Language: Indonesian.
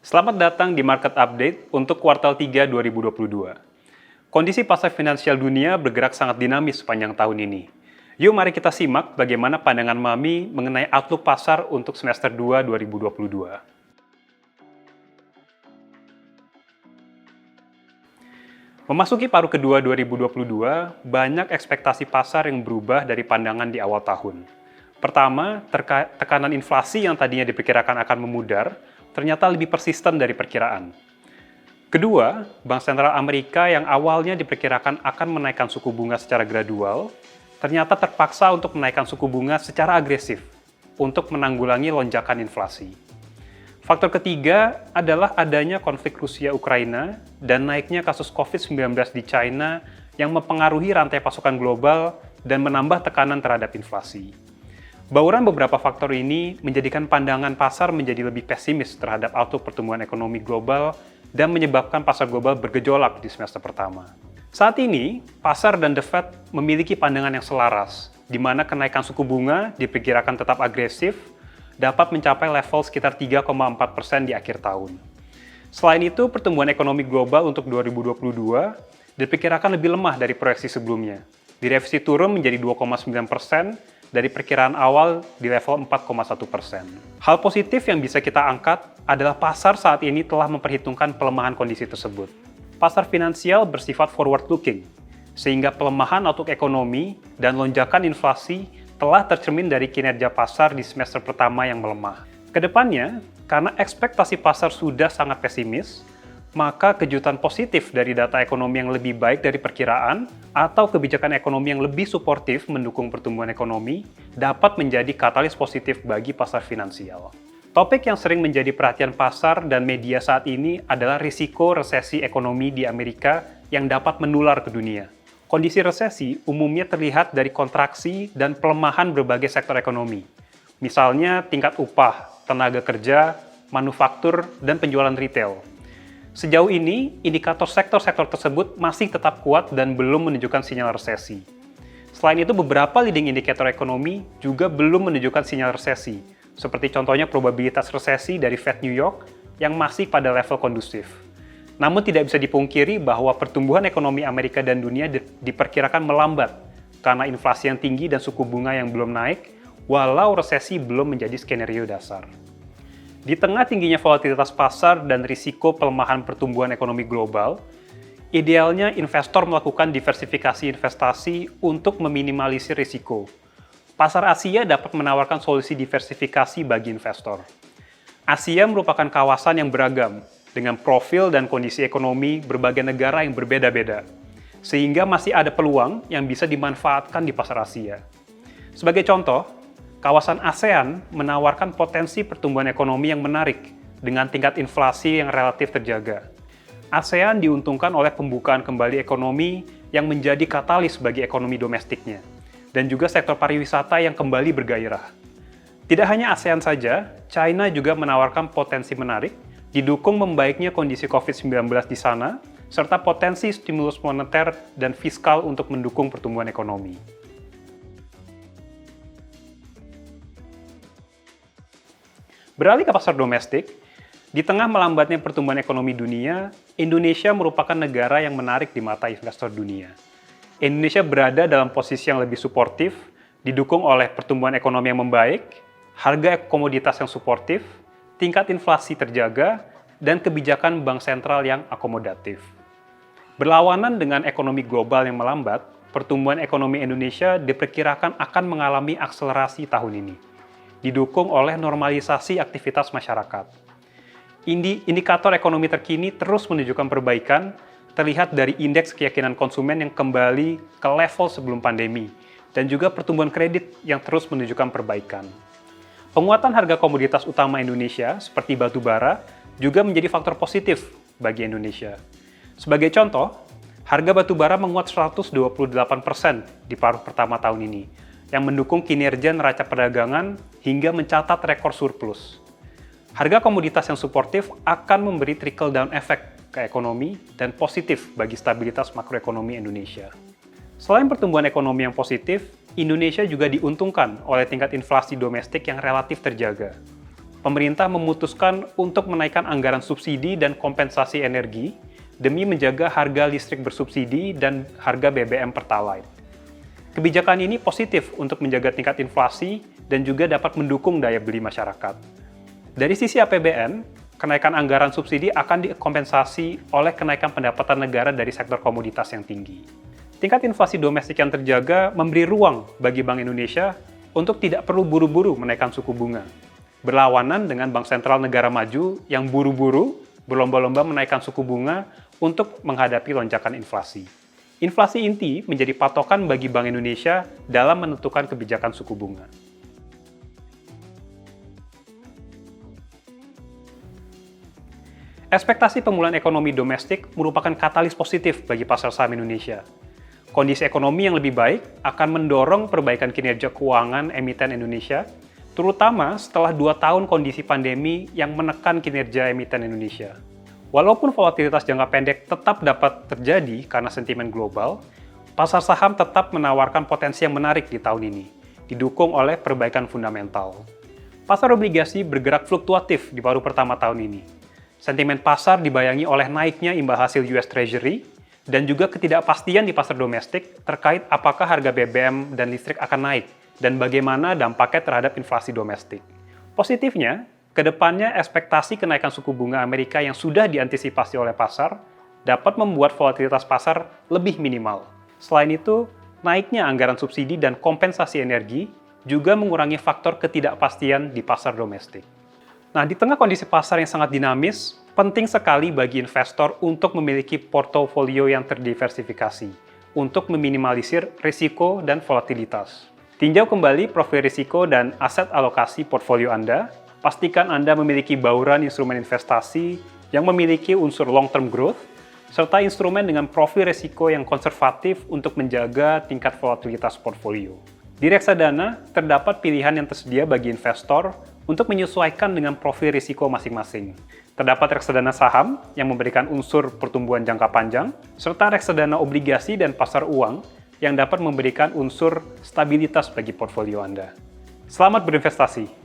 Selamat datang di Market Update untuk kuartal 3 2022. Kondisi pasar finansial dunia bergerak sangat dinamis sepanjang tahun ini. Yuk mari kita simak bagaimana pandangan Mami mengenai outlook pasar untuk semester 2 2022. Memasuki paruh kedua 2022, banyak ekspektasi pasar yang berubah dari pandangan di awal tahun. Pertama, tekanan inflasi yang tadinya diperkirakan akan memudar, ternyata lebih persisten dari perkiraan. Kedua, Bank Sentral Amerika yang awalnya diperkirakan akan menaikkan suku bunga secara gradual, ternyata terpaksa untuk menaikkan suku bunga secara agresif untuk menanggulangi lonjakan inflasi. Faktor ketiga adalah adanya konflik Rusia-Ukraina dan naiknya kasus COVID-19 di China yang mempengaruhi rantai pasokan global dan menambah tekanan terhadap inflasi. Bauran beberapa faktor ini menjadikan pandangan pasar menjadi lebih pesimis terhadap outlook pertumbuhan ekonomi global dan menyebabkan pasar global bergejolak di semester pertama. Saat ini, pasar dan The Fed memiliki pandangan yang selaras, di mana kenaikan suku bunga diperkirakan tetap agresif, dapat mencapai level sekitar 3,4% di akhir tahun. Selain itu, pertumbuhan ekonomi global untuk 2022 diperkirakan lebih lemah dari proyeksi sebelumnya. Direvisi turun menjadi 2,9%, dari perkiraan awal di level 4,1%. Hal positif yang bisa kita angkat adalah pasar saat ini telah memperhitungkan pelemahan kondisi tersebut. Pasar finansial bersifat forward-looking, sehingga pelemahan outlook ekonomi dan lonjakan inflasi telah tercermin dari kinerja pasar di semester pertama yang melemah. Kedepannya, karena ekspektasi pasar sudah sangat pesimis, maka kejutan positif dari data ekonomi yang lebih baik dari perkiraan atau kebijakan ekonomi yang lebih suportif mendukung pertumbuhan ekonomi dapat menjadi katalis positif bagi pasar finansial. Topik yang sering menjadi perhatian pasar dan media saat ini adalah risiko resesi ekonomi di Amerika yang dapat menular ke dunia. Kondisi resesi umumnya terlihat dari kontraksi dan pelemahan berbagai sektor ekonomi. Misalnya tingkat upah, tenaga kerja, manufaktur, dan penjualan retail. Sejauh ini, indikator sektor-sektor tersebut masih tetap kuat dan belum menunjukkan sinyal resesi. Selain itu, beberapa leading indikator ekonomi juga belum menunjukkan sinyal resesi, seperti contohnya probabilitas resesi dari Fed New York yang masih pada level kondusif. Namun tidak bisa dipungkiri bahwa pertumbuhan ekonomi Amerika dan dunia diperkirakan melambat karena inflasi yang tinggi dan suku bunga yang belum naik, walau resesi belum menjadi skenario dasar. Di tengah tingginya volatilitas pasar dan risiko pelemahan pertumbuhan ekonomi global, idealnya investor melakukan diversifikasi investasi untuk meminimalisir risiko. Pasar Asia dapat menawarkan solusi diversifikasi bagi investor. Asia merupakan kawasan yang beragam, dengan profil dan kondisi ekonomi berbagai negara yang berbeda-beda, sehingga masih ada peluang yang bisa dimanfaatkan di pasar Asia. Sebagai contoh, kawasan ASEAN menawarkan potensi pertumbuhan ekonomi yang menarik dengan tingkat inflasi yang relatif terjaga. ASEAN diuntungkan oleh pembukaan kembali ekonomi yang menjadi katalis bagi ekonomi domestiknya, dan juga sektor pariwisata yang kembali bergairah. Tidak hanya ASEAN saja, China juga menawarkan potensi menarik, didukung membaiknya kondisi COVID-19 di sana, serta potensi stimulus moneter dan fiskal untuk mendukung pertumbuhan ekonomi. Beralih ke pasar domestik, di tengah melambatnya pertumbuhan ekonomi dunia, Indonesia merupakan negara yang menarik di mata investor dunia. Indonesia berada dalam posisi yang lebih suportif, didukung oleh pertumbuhan ekonomi yang membaik, harga komoditas yang suportif, tingkat inflasi terjaga, dan kebijakan bank sentral yang akomodatif. Berlawanan dengan ekonomi global yang melambat, pertumbuhan ekonomi Indonesia diperkirakan akan mengalami akselerasi tahun ini, didukung oleh normalisasi aktivitas masyarakat. Indikator ekonomi terkini terus menunjukkan perbaikan, terlihat dari indeks keyakinan konsumen yang kembali ke level sebelum pandemi, dan juga pertumbuhan kredit yang terus menunjukkan perbaikan. Penguatan harga komoditas utama Indonesia, seperti batu bara, juga menjadi faktor positif bagi Indonesia. Sebagai contoh, harga batu bara menguat 128% di paruh pertama tahun ini, yang mendukung kinerja neraca perdagangan hingga mencatat rekor surplus. Harga komoditas yang suportif akan memberi trickle-down effect ke ekonomi dan positif bagi stabilitas makroekonomi Indonesia. Selain pertumbuhan ekonomi yang positif, Indonesia juga diuntungkan oleh tingkat inflasi domestik yang relatif terjaga. pemerintah memutuskan untuk menaikkan anggaran subsidi dan kompensasi energi demi menjaga harga listrik bersubsidi dan harga BBM Pertalite. Kebijakan ini positif untuk menjaga tingkat inflasi dan juga dapat mendukung daya beli masyarakat. Dari sisi APBN, kenaikan anggaran subsidi akan dikompensasi oleh kenaikan pendapatan negara dari sektor komoditas yang tinggi. Tingkat inflasi domestik yang terjaga memberi ruang bagi Bank Indonesia untuk tidak perlu buru-buru menaikkan suku bunga, berlawanan dengan bank sentral negara maju yang buru-buru berlomba-lomba menaikkan suku bunga untuk menghadapi lonjakan inflasi. Inflasi inti menjadi patokan bagi Bank Indonesia dalam menentukan kebijakan suku bunga. Ekspektasi pemulihan ekonomi domestik merupakan katalis positif bagi pasar saham Indonesia. Kondisi ekonomi yang lebih baik akan mendorong perbaikan kinerja keuangan emiten Indonesia, terutama setelah 2 tahun kondisi pandemi yang menekan kinerja emiten Indonesia. Walaupun volatilitas jangka pendek tetap dapat terjadi karena sentimen global, pasar saham tetap menawarkan potensi yang menarik di tahun ini, didukung oleh perbaikan fundamental. Pasar obligasi bergerak fluktuatif di paruh pertama tahun ini. Sentimen pasar dibayangi oleh naiknya imbal hasil US Treasury, dan juga ketidakpastian di pasar domestik terkait apakah harga BBM dan listrik akan naik, dan bagaimana dampaknya terhadap inflasi domestik. Positifnya, ke depannya ekspektasi kenaikan suku bunga Amerika yang sudah diantisipasi oleh pasar dapat membuat volatilitas pasar lebih minimal. Selain itu, naiknya anggaran subsidi dan kompensasi energi juga mengurangi faktor ketidakpastian di pasar domestik. Nah, di tengah kondisi pasar yang sangat dinamis, penting sekali bagi investor untuk memiliki portofolio yang terdiversifikasi untuk meminimalisir risiko dan volatilitas. Tinjau kembali profil risiko dan aset alokasi portfolio Anda. Pastikan Anda memiliki bauran instrumen investasi yang memiliki unsur long-term growth, serta instrumen dengan profil risiko yang konservatif untuk menjaga tingkat volatilitas portfolio. Di reksadana, terdapat pilihan yang tersedia bagi investor untuk menyesuaikan dengan profil risiko masing-masing. Terdapat reksadana saham yang memberikan unsur pertumbuhan jangka panjang, serta reksadana obligasi dan pasar uang yang dapat memberikan unsur stabilitas bagi portfolio Anda. Selamat berinvestasi!